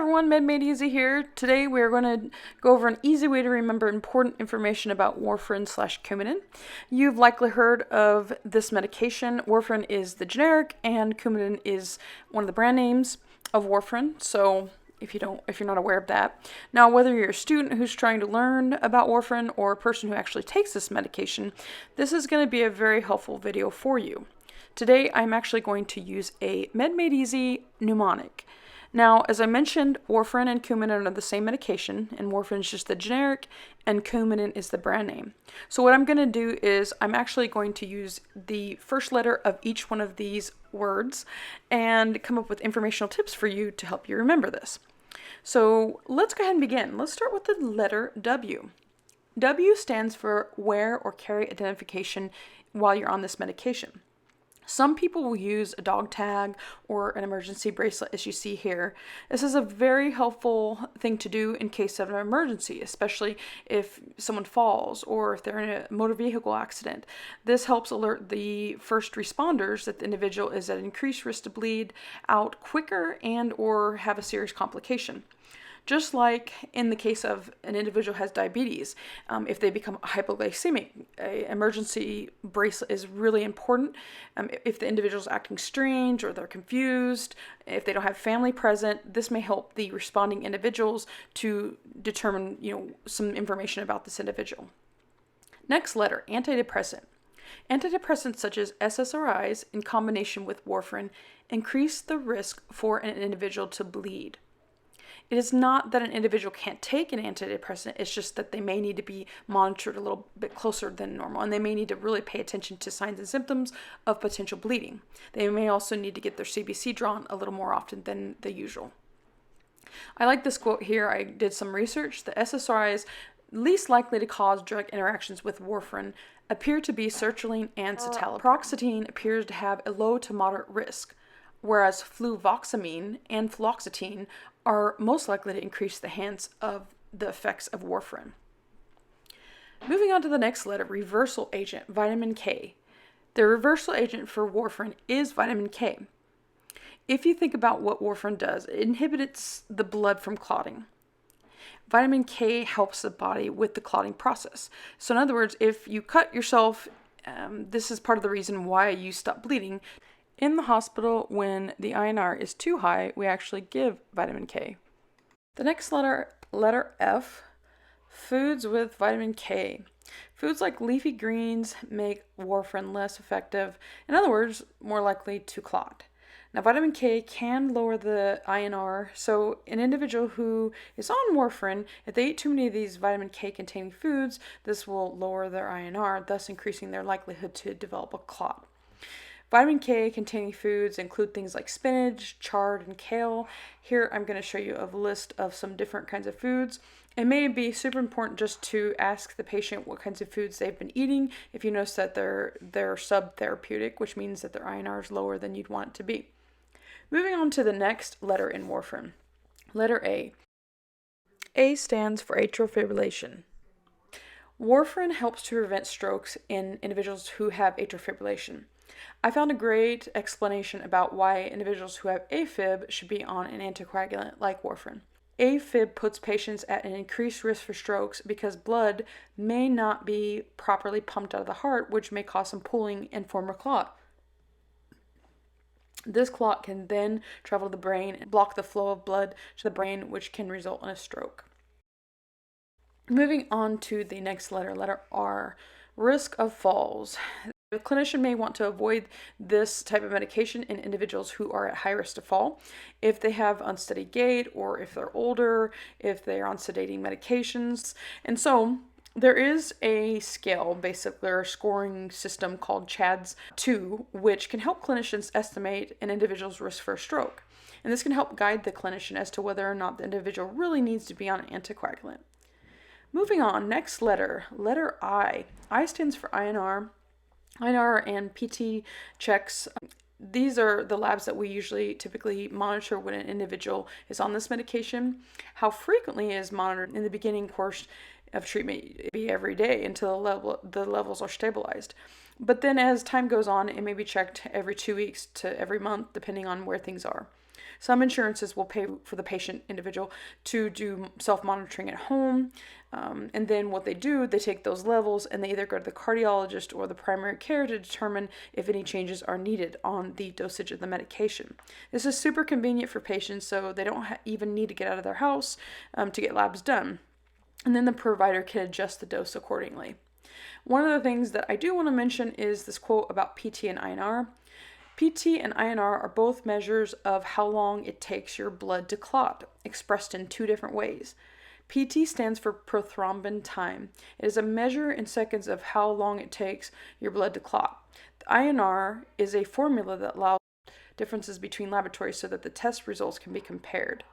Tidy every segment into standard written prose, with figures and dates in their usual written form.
everyone, Made Easy here. Today we're going to go over an easy way to remember important information about Warfarin/Coumadin. You've likely heard of this medication. Warfarin is the generic and Coumadin is one of the brand names of Warfarin. So if you're not aware of that. Now, whether you're a student who's trying to learn about Warfarin or a person who actually takes this medication, this is going to be a very helpful video for you. Today I'm actually going to use a Made Easy mnemonic. Now, as I mentioned, Warfarin and Coumadin are the same medication, and Warfarin is just the generic, and Coumadin is the brand name. So what I'm going to do is I'm actually going to use the first letter of each one of these words and come up with informational tips for you to help you remember this. So let's go ahead and begin. Let's start with the letter W. W stands for wear or carry identification while you're on this medication. Some people will use a dog tag or an emergency bracelet, as you see here. This is a very helpful thing to do in case of an emergency, especially if someone falls or if they're in a motor vehicle accident. This helps alert the first responders that the individual is at increased risk to bleed out quicker and or have a serious complication. Just like in the case of an individual has diabetes, if they become hypoglycemic, an emergency bracelet is really important. If the individual is acting strange or they're confused, if they don't have family present, this may help the responding individuals to determine, some information about this individual. Next letter, antidepressant. Antidepressants such as SSRIs in combination with warfarin increase the risk for an individual to bleed. It is not that an individual can't take an antidepressant, it's just that they may need to be monitored a little bit closer than normal, and they may need to really pay attention to signs and symptoms of potential bleeding. They may also need to get their CBC drawn a little more often than the usual. I like this quote here. I did some research. The SSRIs least likely to cause drug interactions with warfarin appear to be sertraline and citalopram. Paroxetine appears to have a low to moderate risk, whereas fluvoxamine and fluoxetine are most likely to increase the chance of the effects of warfarin. Moving on to the next letter, reversal agent, vitamin K. The reversal agent for warfarin is vitamin K. If you think about what warfarin does, it inhibits the blood from clotting. Vitamin K helps the body with the clotting process. So in other words, if you cut yourself, this is part of the reason why you stop bleeding. In the hospital, when the INR is too high, we actually give vitamin K. The next letter F, foods with vitamin K. Foods like leafy greens make warfarin less effective. In other words, more likely to clot. Now, vitamin K can lower the INR, so an individual who is on warfarin, if they eat too many of these vitamin K containing foods, this will lower their INR, thus increasing their likelihood to develop a clot. Vitamin K containing foods include things like spinach, chard, and kale. Here I'm going to show you a list of some different kinds of foods. It may be super important just to ask the patient what kinds of foods they've been eating if you notice that they're subtherapeutic, which means that their INR is lower than you'd want it to be. Moving on to the next letter in warfarin. Letter A. A stands for atrial fibrillation. Warfarin helps to prevent strokes in individuals who have atrial fibrillation. I found a great explanation about why individuals who have AFib should be on an anticoagulant like warfarin. AFib puts patients at an increased risk for strokes because blood may not be properly pumped out of the heart, which may cause some pooling and form a clot. This clot can then travel to the brain and block the flow of blood to the brain, which can result in a stroke. Moving on to the next letter, letter R, risk of falls. The clinician may want to avoid this type of medication in individuals who are at high risk to fall. If they have unsteady gait or if they're older, if they are on sedating medications. And so there is a scale, basically, or a scoring system called CHADS-2, which can help clinicians estimate an individual's risk for a stroke. And this can help guide the clinician as to whether or not the individual really needs to be on an anticoagulant. Moving on, next letter, letter I. I stands for INR. INR and PT checks. These are the labs that we typically monitor when an individual is on this medication. How frequently is monitored in the beginning course of treatment be every day until the levels are stabilized. But then as time goes on, it may be checked every 2 weeks to every month, depending on where things are. Some insurances will pay for the patient individual to do self-monitoring at home. And then what they do, they take those levels and they either go to the cardiologist or the primary care to determine if any changes are needed on the dosage of the medication. This is super convenient for patients, so they don't even need to get out of their house to get labs done. And then the provider can adjust the dose accordingly. One of the things that I do want to mention is this quote about PT and INR. PT and INR are both measures of how long it takes your blood to clot, expressed in two different ways. PT stands for prothrombin time. It is a measure in seconds of how long it takes your blood to clot. The INR is a formula that allows differences between laboratories so that the test results can be compared.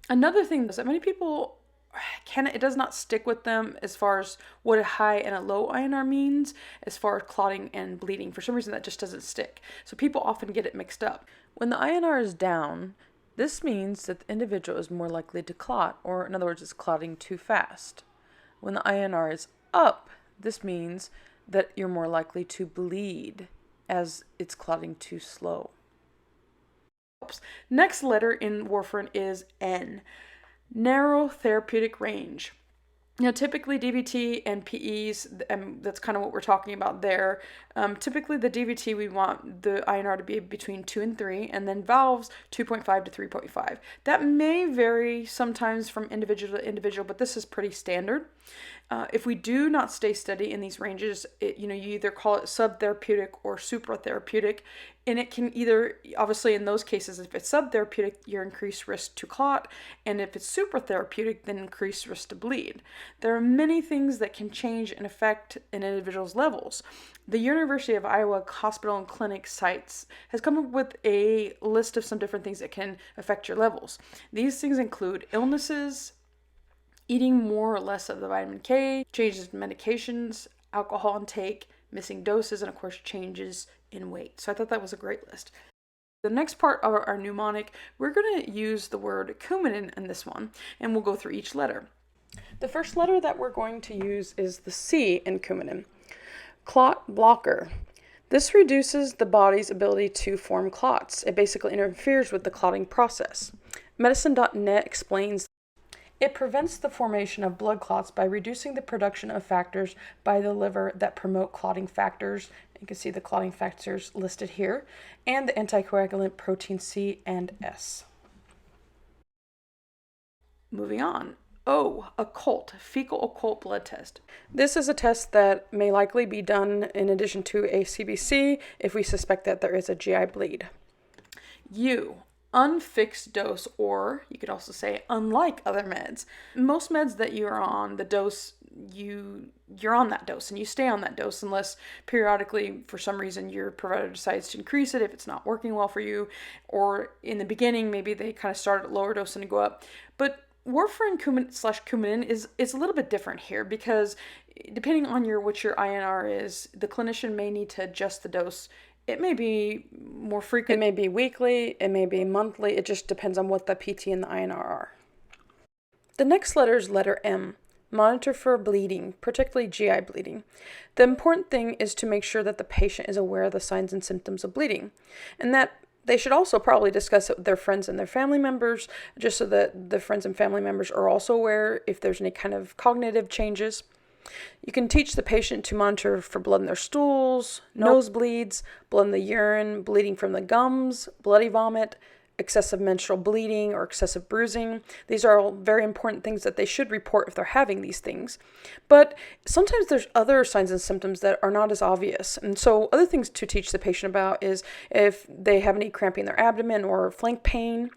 Another thing is that many people it does not stick with them as far as what a high and a low INR means as far as clotting and bleeding. For some reason that just doesn't stick. So people often get it mixed up. When the INR is down, this means that the individual is more likely to clot, or in other words, is clotting too fast. When the INR is up, this means that you're more likely to bleed as it's clotting too slow. Next letter in warfarin is N. Narrow therapeutic range. Now, typically DVT and PEs, that's kind of what we're talking about there. Typically the DVT, we want the INR to be between 2 and 3, and then valves 2.5 to 3.5. That may vary sometimes from individual to individual, but this is pretty standard. If we do not stay steady in these ranges, you either call it subtherapeutic or supratherapeutic, and it can either, obviously in those cases, if it's subtherapeutic, you're increased risk to clot, and if it's supratherapeutic, then increased risk to bleed. There are many things that can change and affect an individual's levels. The University of Iowa Hospital and Clinic sites has come up with a list of some different things that can affect your levels. These things include illnesses, eating more or less of the vitamin K, changes in medications, alcohol intake, missing doses, and of course changes in weight. So I thought that was a great list. The next part of our mnemonic, we're going to use the word Coumadin in this one, and we'll go through each letter. The first letter that we're going to use is the C in Coumadin. Clot blocker. This reduces the body's ability to form clots. It basically interferes with the clotting process. Medicine.net explains it prevents the formation of blood clots by reducing the production of factors by the liver that promote clotting factors. You can see the clotting factors listed here, and the anticoagulant protein C and S. Moving on. O, Occult, fecal occult blood test. This is a test that may likely be done in addition to a CBC if we suspect that there is a GI bleed. U, unfixed dose, or you could also say unlike other meds. Most meds that you're on, the dose, you're on that dose and you stay on that dose unless periodically for some reason your provider decides to increase it if it's not working well for you, or in the beginning maybe they kind of start at lower dose and go up. But warfarin Coumadin is a little bit different here because depending on what your INR is, the clinician may need to adjust the dose. It may be more frequent, it may be weekly, it may be monthly. It just depends on what the PT and the INR are. The next letter is letter M. Monitor for bleeding, particularly GI bleeding. The important thing is to make sure that the patient is aware of the signs and symptoms of bleeding, and that they should also probably discuss it with their friends and their family members, just so that the friends and family members are also aware if there's any kind of cognitive changes. You can teach the patient to monitor for blood in their stools, nosebleeds, blood in the urine, bleeding from the gums, bloody vomit, excessive menstrual bleeding, or excessive bruising. These are all very important things that they should report if they're having these things. But sometimes there's other signs and symptoms that are not as obvious. And so other things to teach the patient about is if they have any cramping in their abdomen or flank pain,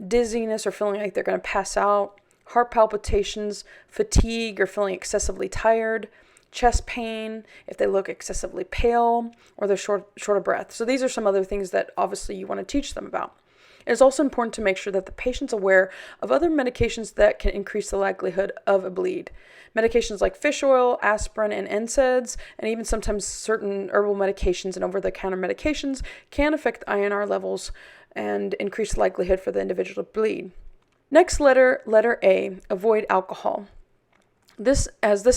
dizziness or feeling like they're going to pass out, heart palpitations, fatigue or feeling excessively tired, chest pain, if they look excessively pale, or they're short of breath. So these are some other things that obviously you want to teach them about. It is also important to make sure that the patient's aware of other medications that can increase the likelihood of a bleed. Medications like fish oil, aspirin, and NSAIDs, and even sometimes certain herbal medications and over-the-counter medications can affect INR levels and increase the likelihood for the individual to bleed. Next letter, letter A, avoid alcohol. This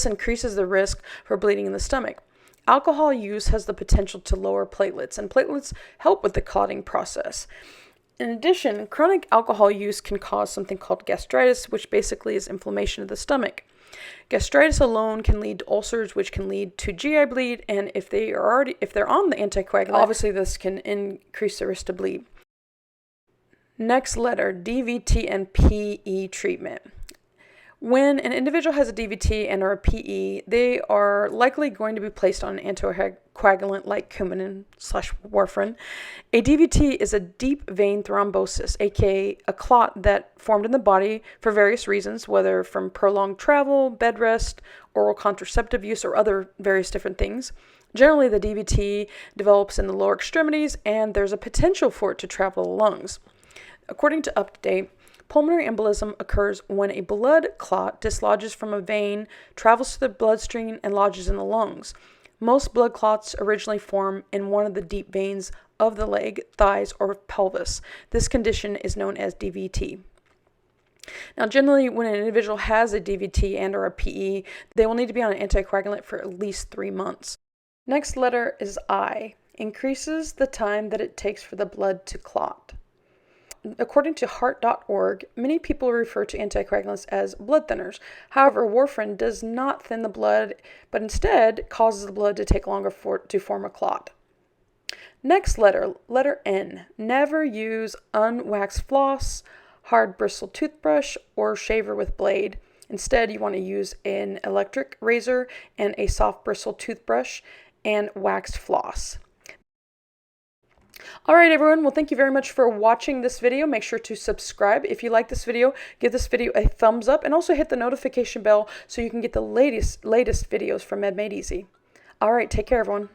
increases the risk for bleeding in the stomach. Alcohol use has the potential to lower platelets, and platelets help with the clotting process. In addition, chronic alcohol use can cause something called gastritis, which basically is inflammation of the stomach. Gastritis alone can lead to ulcers, which can lead to GI bleed, and if they're on the anticoagulant, obviously this can increase the risk to bleed. Next letter, DVT and PE treatment. When an individual has a DVT and or a PE, they are likely going to be placed on an anticoagulant like Coumadin / Warfarin. A DVT is a deep vein thrombosis, aka a clot that formed in the body for various reasons, whether from prolonged travel, bed rest, oral contraceptive use, or other various different things. Generally, the DVT develops in the lower extremities, and there's a potential for it to travel to the lungs. According to UpToDate, pulmonary embolism occurs when a blood clot dislodges from a vein, travels to the bloodstream, and lodges in the lungs. Most blood clots originally form in one of the deep veins of the leg, thighs, or pelvis. This condition is known as DVT. Now, generally, when an individual has a DVT and or a PE, they will need to be on an anticoagulant for at least 3 months. Next letter is I. Increases the time that it takes for the blood to clot. According to heart.org, many people refer to anticoagulants as blood thinners. However, warfarin does not thin the blood, but instead causes the blood to take longer to form a clot. Next letter, letter N. Never use unwaxed floss, hard bristled toothbrush, or shaver with blade. Instead, you want to use an electric razor and a soft bristled toothbrush and waxed floss. Alright everyone, well thank you very much for watching this video. Make sure to subscribe. If you like this video, give this video a thumbs up and also hit the notification bell so you can get the latest videos from Med Made Easy. Alright, take care everyone.